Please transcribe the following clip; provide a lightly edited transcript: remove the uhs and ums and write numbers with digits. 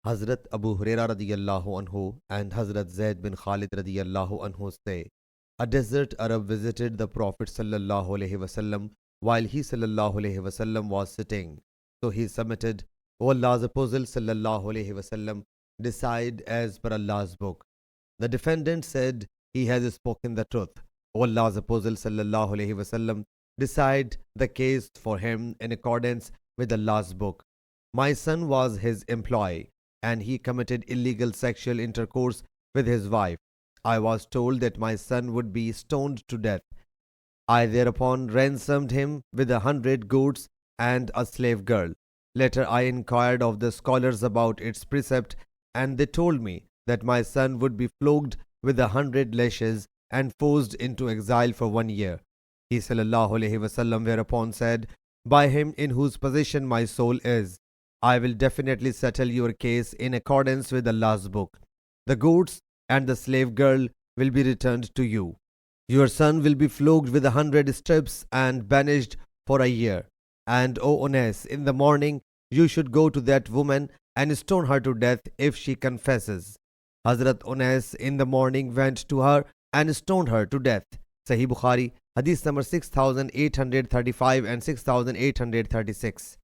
Hazrat Abu Huraira radiyallahu anhu and Hazrat Zaid bin Khalid radiyallahu anhu say, a desert Arab visited the Prophet sallallahu alaihi wasallam while he sallallahu alaihi wasallam was sitting. So he submitted, O Allah's Apostle sallallahu alaihi wasallam, decide as per Allah's book. The defendant said, he has spoken the truth. O Allah's Apostle sallallahu alaihi wasallam, decide the case for him in accordance with Allah's book. My son was his employee, and he committed illegal sexual intercourse with his wife. I was told that my son would be stoned to death. I thereupon ransomed him with 100 goats and a slave girl. Later I inquired of the scholars about its precept, and they told me that my son would be flogged with 100 lashes and forced into exile for 1 year. He sallallahu alaihi wasallam whereupon said, by him in whose possession my soul is, I will definitely settle your case in accordance with Allah's book. The goats and the slave girl will be returned to you. Your son will be flogged with 100 strips and banished for a year. And O Ones, in the morning you should go to that woman and stone her to death if she confesses. Hazrat Ones in the morning went to her and stoned her to death. Sahih Bukhari, Hadith number 6835 and 6836.